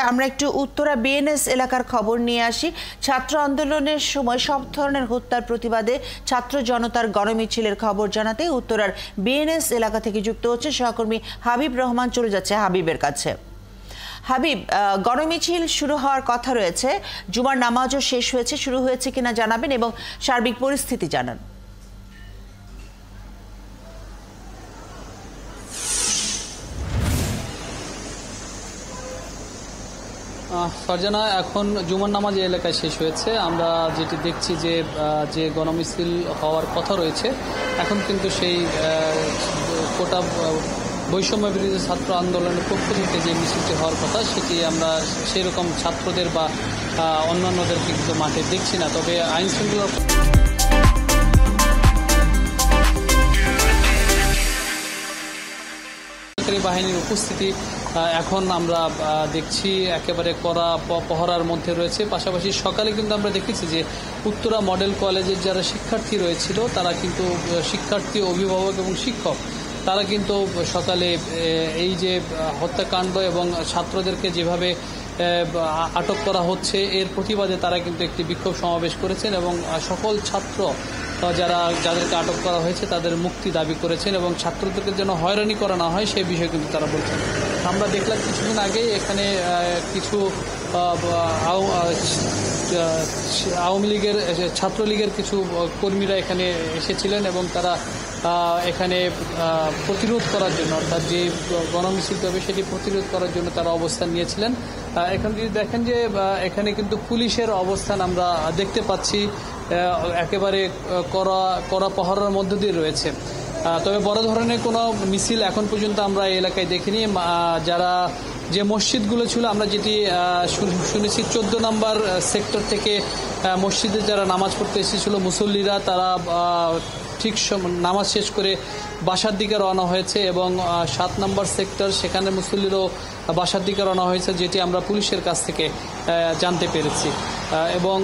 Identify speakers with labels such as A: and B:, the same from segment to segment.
A: আমরা একটু উত্তরা বিএনএস এলাকার খবর নিয়ে আসি। ছাত্র আন্দোলনের সময় সব ধরনের হত্যার প্রতিবাদে ছাত্র জনতার গণমিছিলের খবর জানাতে উত্তরার বিএনএস এলাকা থেকে যুক্ত হচ্ছে সহকর্মী হাবিব রহমান। চলে যাচ্ছে হাবিবের কাছে। হাবিব, গণমিছিল শুরু হওয়ার কথা রয়েছে, জুমার নামাজও শেষ হয়েছে, শুরু হয়েছে কিনা জানাবেন এবং সার্বিক পরিস্থিতি জানান।
B: ফারজানা, এখন জুমার নামাজ এই এলাকায় শেষ হয়েছে। আমরা যেটি দেখছি যে গণমিছিল হওয়ার কথা রয়েছে, এখন কিন্তু সেই কোটা বৈষম্য বিরোধী ছাত্র আন্দোলনের পক্ষ থেকে যে মিছিলটি হওয়ার কথা, সেটি আমরা সেই রকম ছাত্রদের বা অন্যান্যদেরকে কিন্তু মাঠে দেখছি না। তবে আইন শৃঙ্খলা বাহিনীর উপস্থিতি এখন আমরা দেখছি একেবারে কড়া পহরার মধ্যে রয়েছে। পাশাপাশি সকালে কিন্তু আমরা দেখেছি যে উত্তরা মডেল কলেজের যারা শিক্ষার্থী রয়েছিল, তারা কিন্তু শিক্ষার্থী, অভিভাবক এবং শিক্ষক, তারা কিন্তু সকালে এই যে হত্যাকাণ্ড এবং ছাত্রদেরকে যেভাবে আটক করা হচ্ছে এর প্রতিবাদে তারা কিন্তু একটি বিক্ষোভ সমাবেশ করেছেন এবং সকল ছাত্র যাদেরকে আটক করা হয়েছে তাদের মুক্তি দাবি করেছেন এবং ছাত্রদেরকে যেন হয়রানি করা না হয় সেই বিষয়ে কিন্তু তারা বলছেন। আমরা দেখলাম কিছুদিন আগেই এখানে কিছু আওয়ামী লীগের, ছাত্রলীগের কিছু কর্মীরা এখানে এসেছিলেন এবং তারা এখানে প্রতিরোধ করার জন্য, অর্থাৎ যে গণমিছিল হবে সেটি প্রতিরোধ করার জন্য তারা অবস্থান নিয়েছিলেন। এখন যদি দেখেন যে এখানে কিন্তু পুলিশের অবস্থান আমরা দেখতে পাচ্ছি একেবারে কড়া পহরার মধ্য দিয়ে রয়েছে। তবে বড় ধরনের কোনো মিছিল এখন পর্যন্ত আমরা এই এলাকায় দেখিনি। যে মসজিদগুলো ছিল, আমরা যেটি শুনেছি 14 নম্বর সেক্টর থেকে মসজিদে যারা নামাজ পড়তে এসেছিল মুসল্লিরা, তারা ঠিক নামাজ শেষ করে বাসার দিকে রওনা হয়েছে এবং 7 নম্বর সেক্টর, সেখানে মুসল্লিরও বাসার দিকে রওনা হয়েছে, যেটি আমরা পুলিশের কাছ থেকে জানতে পেরেছি। এবং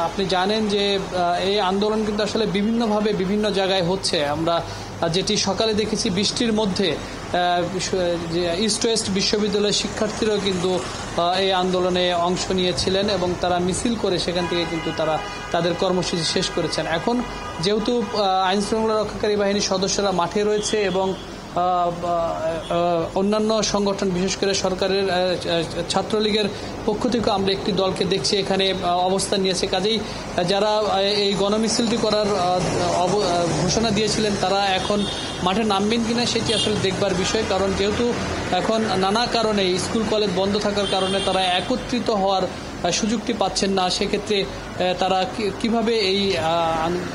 B: আপনি জানেন যে এই আন্দোলন কিন্তু আসলে বিভিন্নভাবে বিভিন্ন জায়গায় হচ্ছে। আমরা যেটি সকালে দেখেছি বৃষ্টির মধ্যে ইস্ট ওয়েস্ট বিশ্ববিদ্যালয়ের শিক্ষার্থীরাও কিন্তু এই আন্দোলনে অংশ নিয়েছিলেন এবং তারা মিছিল করে সেখান থেকে কিন্তু তারা তাদের কর্মসূচি শেষ করেছেন। এখন যেহেতু আইন শৃঙ্খলা রক্ষাকারী বাহিনীর সদস্যরা মাঠে রয়েছে এবং অন্যান্য সংগঠন, বিশেষ করে সরকারের ছাত্রলীগের পক্ষ থেকে আমরা একটি দলকে দেখছি এখানে অবস্থান নিয়েছে। কাজেই যারা এই গণমিছিলটি করার ঘোষণা দিয়েছিলেন তারা এখন মাঠে নামবেন কিনা সেটি আসলে দেখবার বিষয়। কারণ যেহেতু এখন নানা কারণে স্কুল কলেজ বন্ধ থাকার কারণে তারা একত্রিত হওয়ার সুযোগটি পাচ্ছেন না, সেক্ষেত্রে তারা কিভাবে এই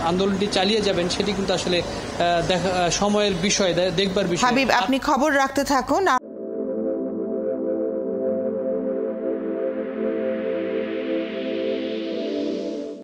B: আন্দোলনটি চালিয়ে যাবেন সেটি কিন্তু আসলে সময়ের বিষয়, দেখবার বিষয়।
A: হাবিব, আপনি খবর রাখতে থাকুন।